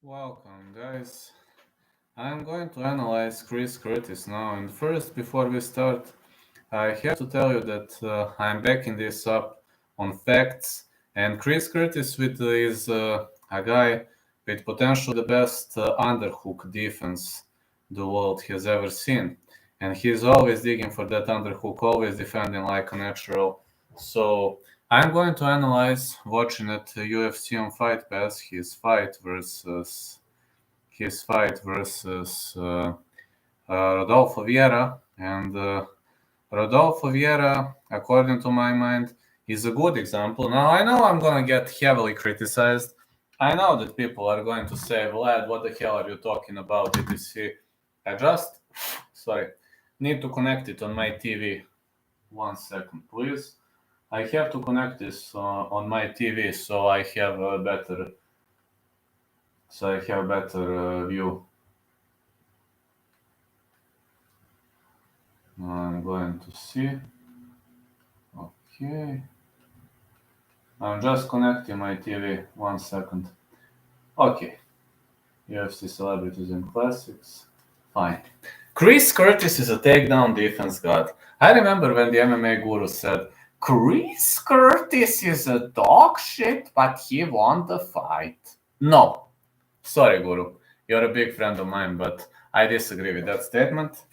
Welcome, guys. I'm going to analyze Chris Curtis now. And first, before we start, I have to tell you that I'm backing this up on facts. And Chris Curtis is a guy with potentially the best underhook defense the world has ever seen. And he's always digging for that underhook, always defending like a natural. So I'm going to analyze, watching at UFC on Fight Pass, his fight versus Rodolfo Vieira, and Rodolfo Vieira, according to my mind, is a good example. Now I know I'm gonna get heavily criticized. I know that people are going to say, "Vlad, what the hell are you talking about?" etc. I just, sorry, need to connect it on my TV. 1 second, please. I have to connect this on my TV so I have a better view. I'm going to see. Okay. I'm just connecting my TV. 1 second. Okay. UFC celebrities and classics. Fine. Chris Curtis is a takedown defense god. I remember when the MMA guru said, Chris Curtis is a dog shit, but he won the fight. No. Sorry, guru. You're a big friend of mine, but I disagree with that statement.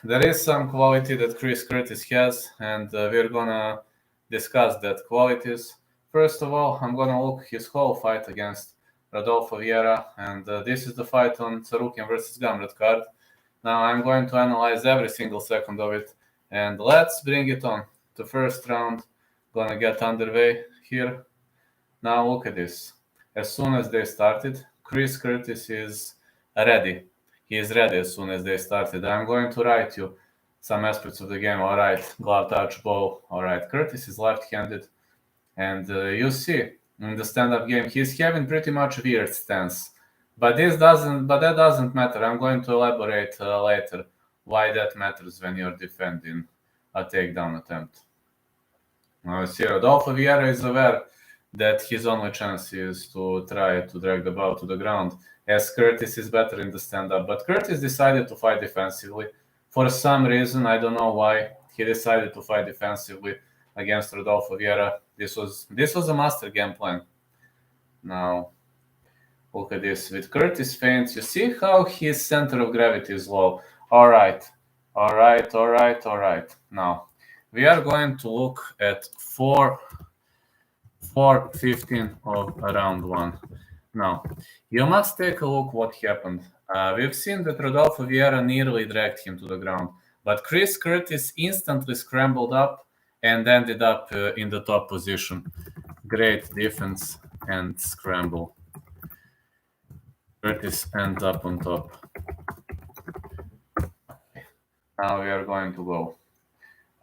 There is some quality that Chris Curtis has, and we're gonna discuss that qualities. First of all, I'm gonna look his whole fight against Rodolfo Vieira, and this is the fight on Tsarukian versus Gamrot card. Now I'm going to analyze every single second of it, and let's bring it on. The first round gonna get underway here. Now look at this. As soon as they started, Chris Curtis is ready. He is ready as soon as they started. I'm going to write you some aspects of the game. All right, glove touch, bow. All right, Curtis is left-handed, and you see in the stand-up game he's having pretty much weird stance. But that doesn't matter. I'm going to elaborate later why that matters when you're defending a takedown attempt. Now, see, Rodolfo Vieira is aware that his only chance is to try to drag the ball to the ground, as Curtis is better in the stand-up. But Curtis decided to fight defensively. For some reason, I don't know why, he decided to fight defensively against Rodolfo Vieira. This was a master game plan. Now, look at this. With Curtis feints, you see how his center of gravity is low. All right. Now, we are going to look at 4:15 of round one. Now, you must take a look what happened. We've seen that Rodolfo Vieira nearly dragged him to the ground, but Chris Curtis instantly scrambled up and ended up in the top position. Great defense and scramble. Curtis ends up on top. Now we are going to go.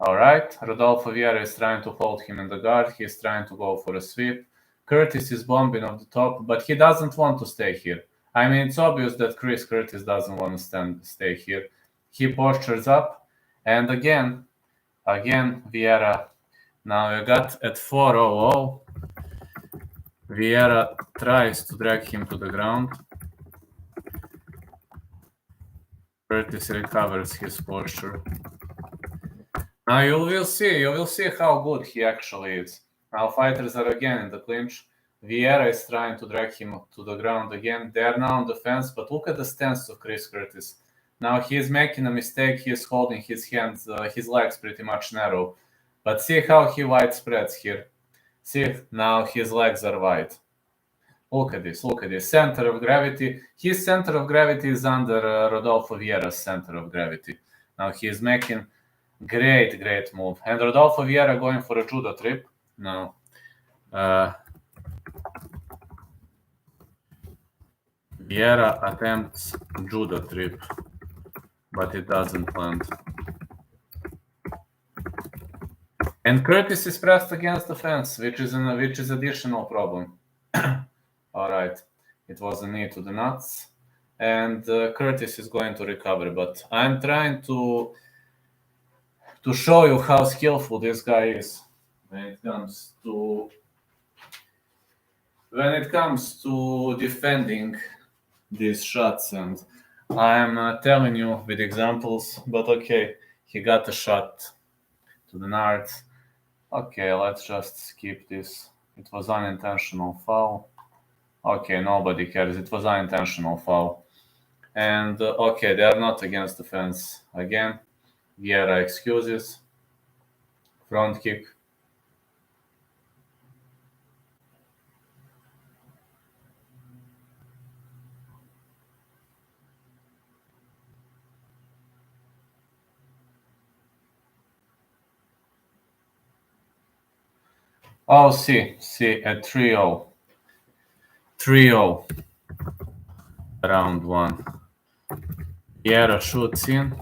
All right, Rodolfo Vieira is trying to hold him in the guard. He's trying to go for a sweep. Curtis is bombing off the top, but he doesn't want to stay here. I mean, it's obvious that Chris Curtis doesn't want to stay here. He postures up, and again, Vieira. Now you got at 4:00. Vieira tries to drag him to the ground. Curtis recovers his posture. Now you will see how good he actually is. Now fighters are again in the clinch. Vieira is trying to drag him to the ground again. They are now on the fence, but look at the stance of Chris Curtis. Now he is making a mistake. He is holding his hands, his legs pretty much narrow. But see how he wide spreads here. See, now his legs are wide. Look at this. Center of gravity. His center of gravity is under Rodolfo Vieira's center of gravity. Now he is making great move. And Rodolfo Vieira going for a judo trip. Now, Vieira attempts judo trip, but it doesn't land. And Curtis is pressed against the fence, which is additional problem. All right, it was a knee to the nuts, and Curtis is going to recover. But I'm trying to show you how skillful this guy is when it comes to when it comes to defending these shots, and I'm telling you with examples, but okay, he got a shot to the nards. Okay, let's just skip this. It was unintentional foul. Okay, nobody cares. It was unintentional foul. And okay, they are not against the fence again. Vieira excuses. Front kick. Oh, see, at 3-0. 3-0. Round 1. Vieira shoots in.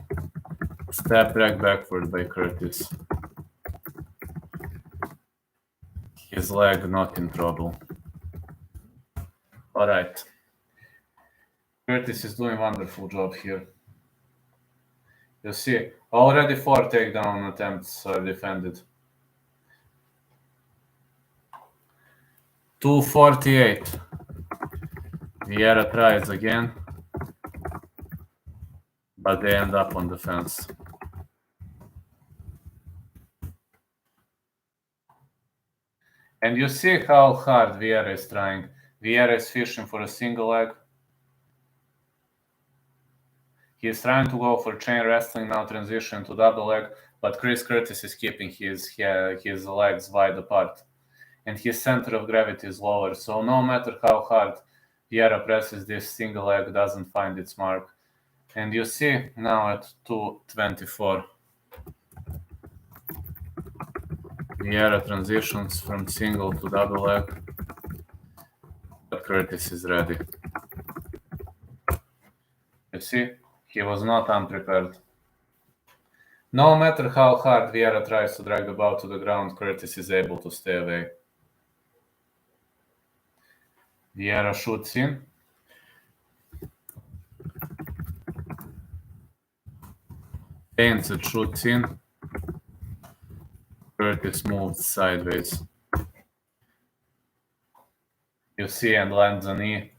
Step backward by Curtis. His leg not in trouble. All right. Curtis is doing a wonderful job here. You see, already 4 takedown attempts are defended. 248. Vieira tries again, but they end up on the fence. And you see how hard Vieira is trying. Vieira is fishing for a single leg. He is trying to go for chain wrestling, now transition to double leg, but Chris Curtis is keeping his legs wide apart. And his center of gravity is lower, so no matter how hard Vieira presses, this single leg doesn't find its mark. And you see now at 224, Vieira transitions from single to double leg, but Curtis is ready. You see, he was not unprepared. No matter how hard Vieira tries to drag the bout to the ground, Curtis is able to stay away. Vieira shoots in. Paints it, shoots in. Curtis moves sideways. You see, and lands a knee.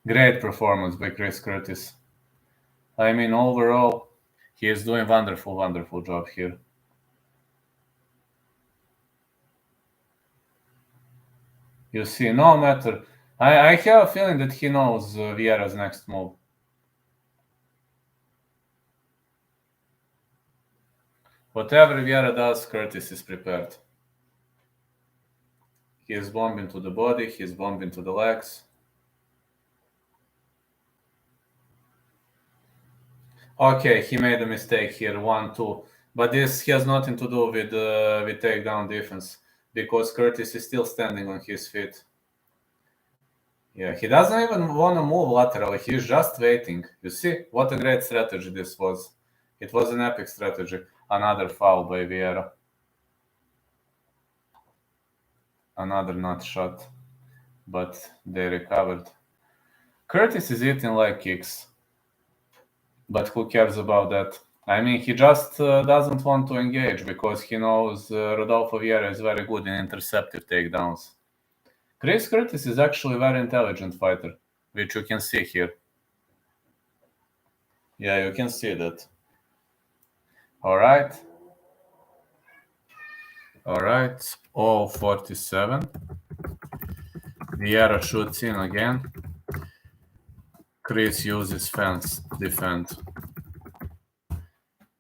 Great performance by Chris Curtis. I mean, overall, he is doing wonderful, wonderful job here. You see, no matter. I have a feeling that he knows Vieira's next move. Whatever Vieira does, Curtis is prepared. He is bombing to the body, he is bombing to the legs. Okay, he made a mistake here, 1-2. But this has nothing to do with takedown defense, because Curtis is still standing on his feet. Yeah, he doesn't even want to move laterally, he's just waiting. You see, what a great strategy this was. It was an epic strategy. Another foul by Vieira. Another nut shot, but they recovered. Curtis is eating leg kicks, but who cares about that? I mean, he just doesn't want to engage because he knows Rodolfo Vieira is very good in interceptive takedowns. Chris Curtis is actually a very intelligent fighter, which you can see here. Yeah, you can see that. All right. 0-47. Vieira shoots in again. Chris uses fence, defend.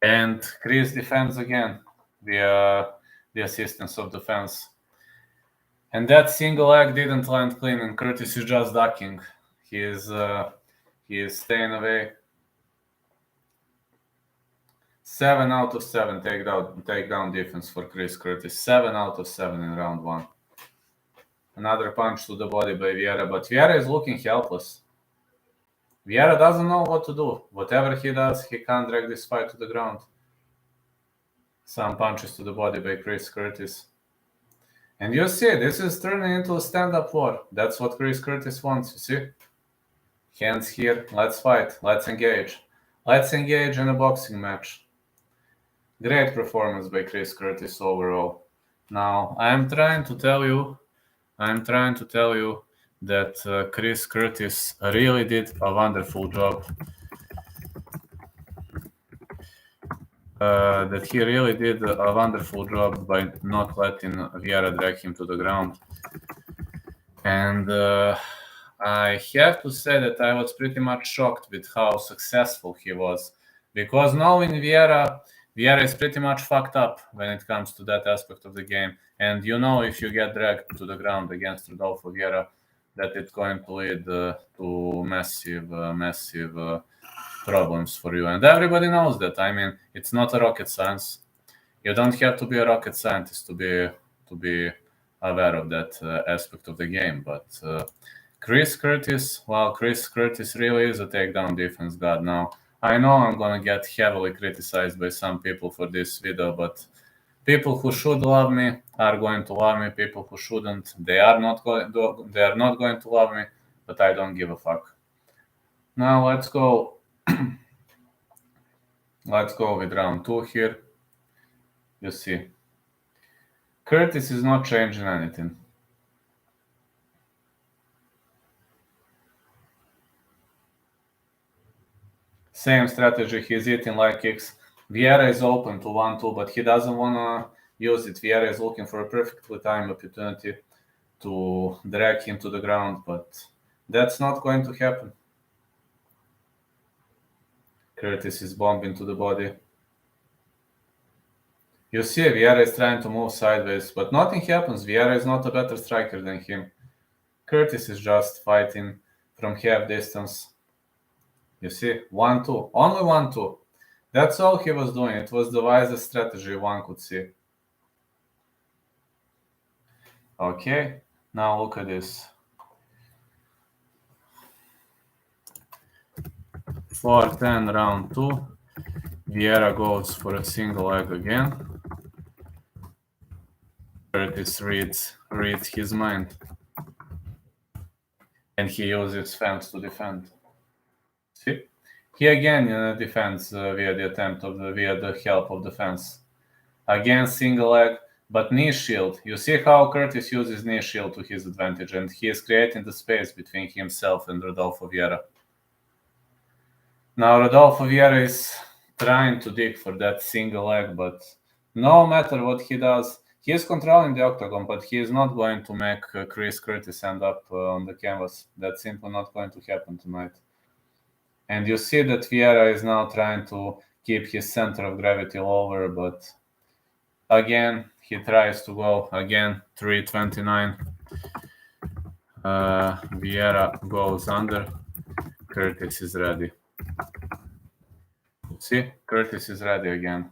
And Chris defends again via the assistance of the fence. And that single leg didn't land clean, and Curtis is just ducking. He is staying away. 7 out of 7 takedown defense for Chris Curtis. 7 out of 7 in round 1. Another punch to the body by Vieira, but Vieira is looking helpless. Vieira doesn't know what to do. Whatever he does, he can't drag this fight to the ground. Some punches to the body by Chris Curtis. And you see, this is turning into a stand-up war. That's what Chris Curtis wants, you see? Hands here, let's fight, let's engage. Let's engage in a boxing match. Great performance by Chris Curtis overall. Now, I'm trying to tell you I'm trying to tell you that Chris Curtis really did a wonderful job. That he really did a wonderful job by not letting Vieira drag him to the ground. And I have to say that I was pretty much shocked with how successful he was. Because knowing Vieira is pretty much fucked up when it comes to that aspect of the game. And you know, if you get dragged to the ground against Rodolfo Vieira, that it's going to lead to massive problems for you. And everybody knows that. I mean, it's not a rocket science. You don't have to be a rocket scientist to be aware of that aspect of the game. But Chris Curtis really is a takedown defense god now. I know I'm gonna get heavily criticized by some people for this video, but people who should love me are going to love me. People who shouldn't, they are not going to love me. But I don't give a fuck. Now let's go. Let's go with round 2 here. You see, Curtis is not changing anything. Same strategy, he's eating leg kicks. Vieira is open to 1-2, but he doesn't want to use it. Vieira is looking for a perfectly timed opportunity to drag him to the ground, but that's not going to happen. Curtis is bombing to the body. You see, Vieira is trying to move sideways, but nothing happens. Vieira is not a better striker than him. Curtis is just fighting from half distance. You see, 1-2, only 1-2. That's all he was doing. It was the wisest strategy one could see. Okay, now look at this. 4-10 round 2. Vieira goes for a single leg again. Curtis reads his mind. And he uses fence to defend. See? He again defends via the help of the fence. Again, single leg, but knee shield. You see how Curtis uses knee shield to his advantage, and he is creating the space between himself and Rodolfo Vieira. Now Rodolfo Vieira is trying to dig for that single leg, but no matter what he does, he is controlling the octagon, but he is not going to make Chris Curtis end up on the canvas. That's simply not going to happen tonight. And you see that Vieira is now trying to keep his center of gravity lower, but again, he tries to go again, 329. Vieira goes under. Curtis is ready. See, Curtis is ready again.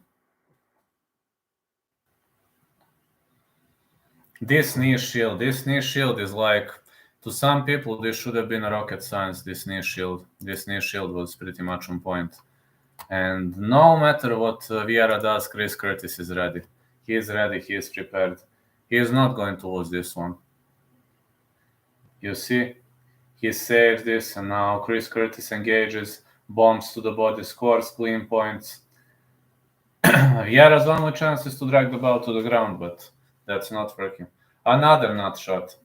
This knee shield is like, to some people, this should have been a rocket science, this knee shield. This knee shield was pretty much on point. And no matter what Vieira does, Chris Curtis is ready. He is ready, he is prepared. He is not going to lose this one. You see, he saves this, and now Chris Curtis engages, bombs to the body, scores clean points. Vieira's only chance is to drag the ball to the ground, but that's not working. Another nut shot.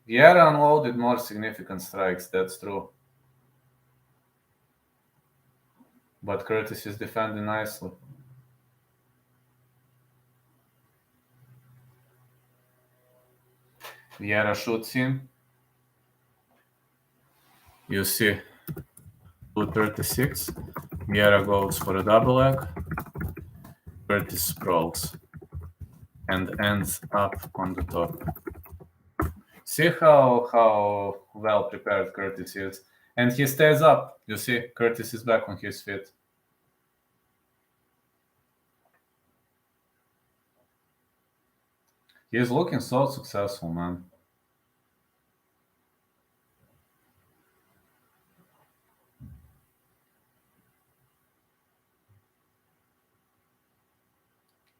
Vieira unloaded more significant strikes, that's true. But Curtis is defending nicely. Vieira shoots him. You see, 236. Vieira goes for a double leg. Curtis sprawls and ends up on the top. See how well prepared Curtis is. And he stays up. You see, Curtis is back on his feet. He is looking so successful, man.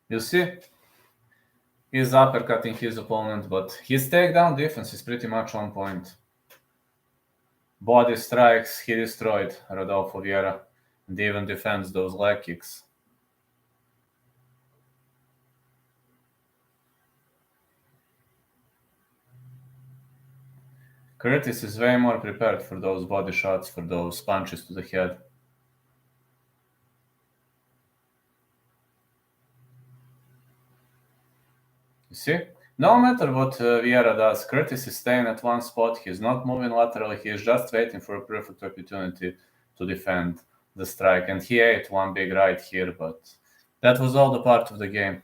You see, he's uppercutting his opponent, but his takedown defense is pretty much on point. Body strikes, he destroyed Rodolfo Vieira, and even defends those leg kicks. Curtis is way more prepared for those body shots, for those punches to the head. You see? No matter what Vieira does, Curtis is staying at one spot. He's not moving laterally. He is just waiting for a perfect opportunity to defend the strike. And he ate one big right here, but that was all the part of the game.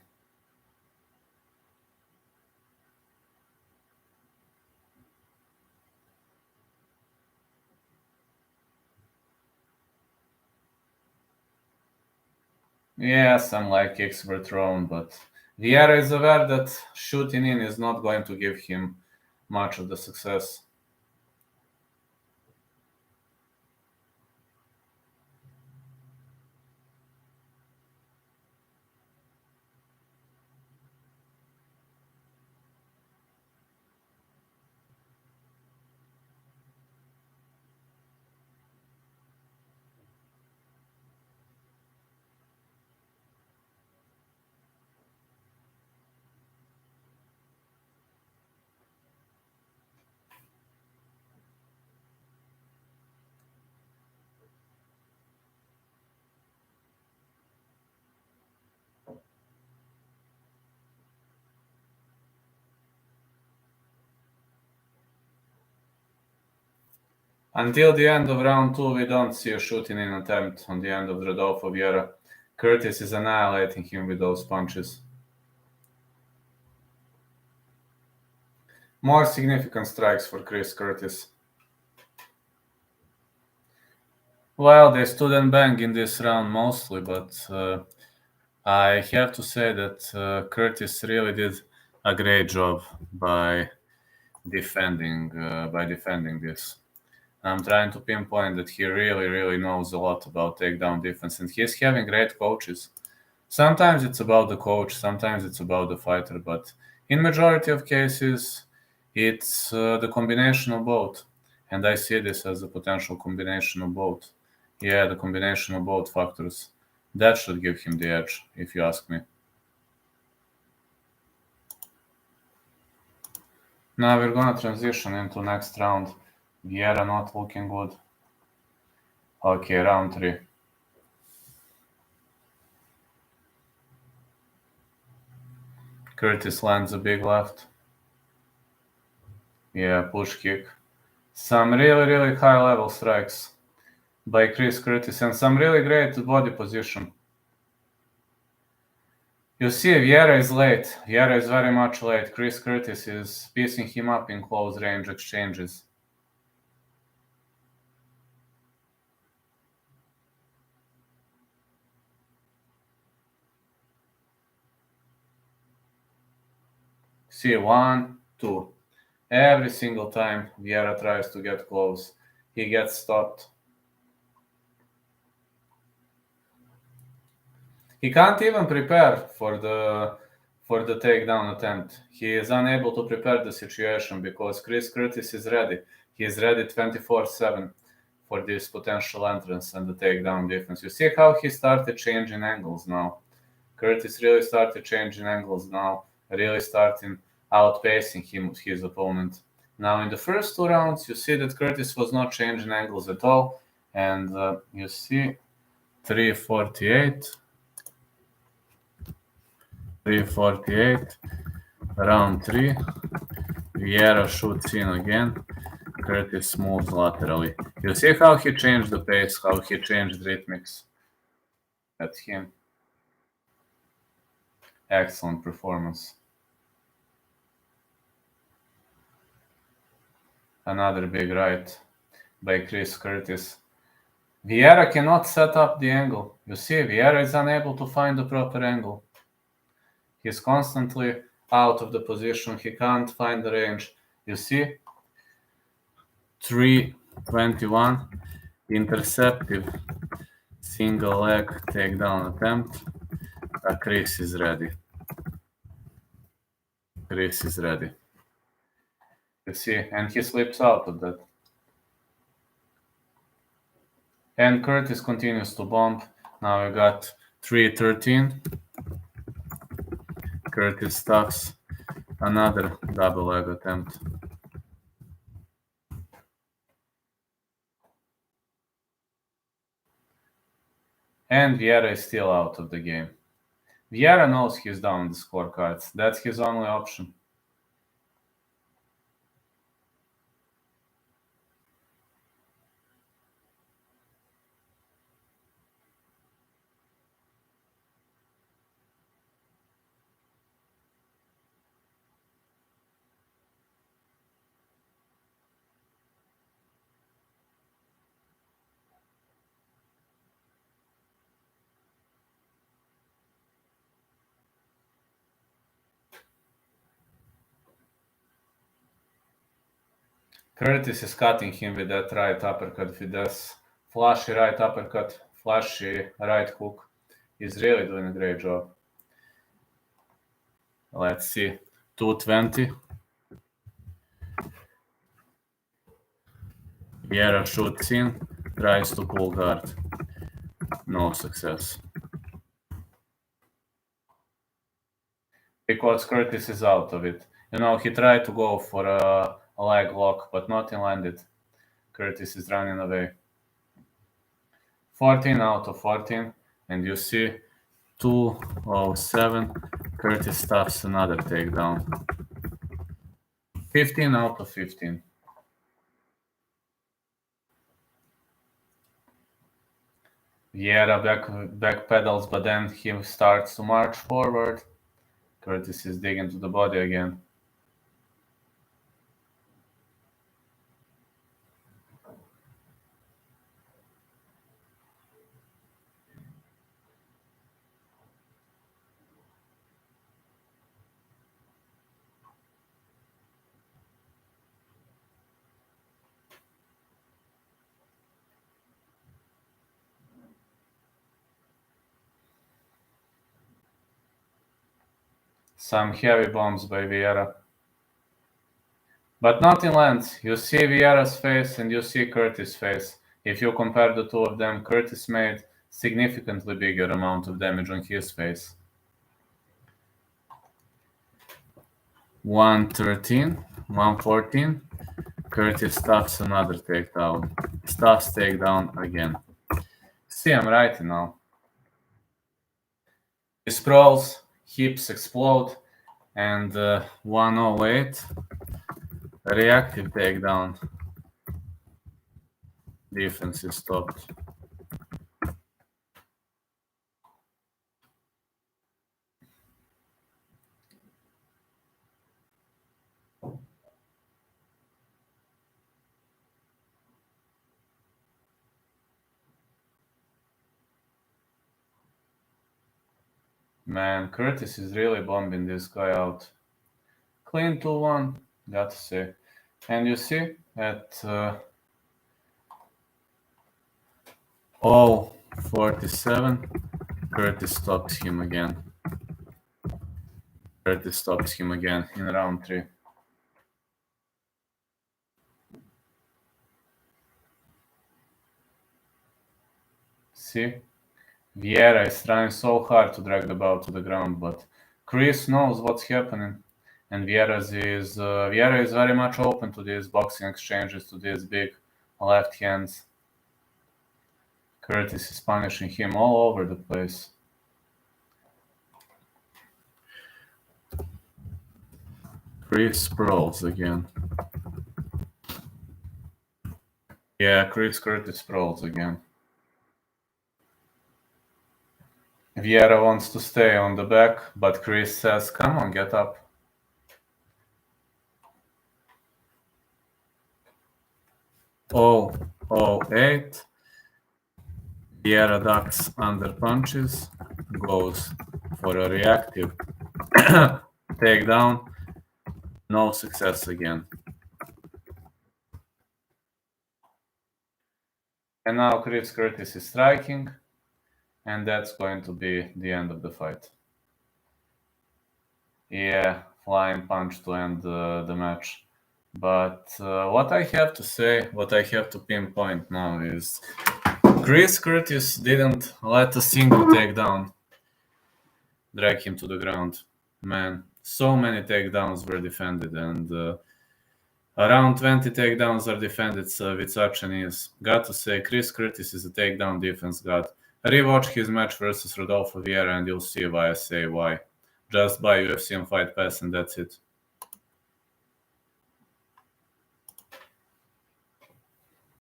Yeah, some leg kicks were thrown, but Vieira is aware that shooting in is not going to give him much of the success. Until the end of round 2, we don't see a shooting in attempt on the end of Rodolfo Vieira. Curtis is annihilating him with those punches. More significant strikes for Chris Curtis. Well, they stood and banged in this round mostly, but I have to say that Curtis really did a great job by defending this. I'm trying to pinpoint that he really knows a lot about takedown defense, and he's having great coaches. Sometimes it's about the coach, sometimes it's about the fighter, but in majority of cases, it's the combination of both. And I see this as a potential combination of both. Yeah, the combination of both factors. That should give him the edge, if you ask me. Now we're gonna transition into next round. Vieira not looking good. Okay, round 3. Curtis lands a big left. Yeah, push kick. Some really high level strikes by Chris Curtis and some really great body position. You see, Vieira is late. Vieira is very much late. Chris Curtis is piecing him up in close range exchanges. See, 1, 2. Every single time Vieira tries to get close, he gets stopped. He can't even prepare for the takedown attempt. He is unable to prepare the situation because Chris Curtis is ready. He is ready 24/7 for this potential entrance and the takedown defense. You see how he started changing angles now. Curtis really started changing angles now, really starting outpacing his opponent. Now in the first 2 rounds, you see that Curtis was not changing angles at all, and you see 348. 348, round 3. Vieira shoots in again. Curtis moves laterally. You see how he changed the pace, how he changed rhythmics at him. Excellent performance. Another big right by Chris Curtis. Vieira cannot set up the angle. You see, Vieira is unable to find the proper angle. He's constantly out of the position. He can't find the range. You see, 321, interceptive single leg takedown attempt. Chris is ready. Chris is ready. You see, and he slips out of that. And Curtis continues to bump. Now we got 313. Curtis stuffs another double leg attempt. And Vieira is still out of the game. Vieira knows he's down the scorecards. That's his only option. Curtis is cutting him with that right uppercut, with this flashy right uppercut, flashy right hook. He's really doing a great job. Let's see. 220. Vieira shoots in, tries to pull guard. No success. Because Curtis is out of it. You know, he tried to go for a leg lock, but nothing landed. Curtis is running away. 14 out of 14, and you see 207. Curtis stuffs another takedown. 15 out of 15. Vieira back pedals, but then he starts to march forward. Curtis is digging to the body again. Some heavy bombs by Vieira. But nothing lands. You see Vieira's face and you see Curtis' face. If you compare the two of them, Curtis made significantly bigger amount of damage on his face. 113, 114. Curtis stuffs another takedown. Stuffs takedown again. See, I'm right now. He sprawls, hips explode, and 108. Reactive takedown. Defense is stopped. Man, Curtis is really bombing this guy out. Clean 2-1, gotta say. And you see, at 47, Curtis stops him again. Curtis stops him again in round 3. See? Vieira is trying so hard to drag the bout to the ground, but Chris knows what's happening. And Vieira is very much open to these boxing exchanges, to these big left hands. Curtis is punishing him all over the place. Chris sprawls again. Yeah, Chris Curtis sprawls again. Vieira wants to stay on the back, but Chris says, come on, get up. Oh, 08. Vieira ducks under punches, goes for a reactive takedown. No success again. And now Chris Curtis is striking, and that's going to be the end of the fight. Yeah, flying punch to end the match. But what I have to say, what I have to pinpoint now is Chris Curtis didn't let a single takedown drag him to the ground. Man, so many takedowns were defended, and around 20 takedowns are defended with such an ease. Got to say, Chris Curtis is a takedown defense god. Rewatch his match versus Rodolfo Vieira and you'll see why I say why. Just buy UFC on Fight Pass and that's it.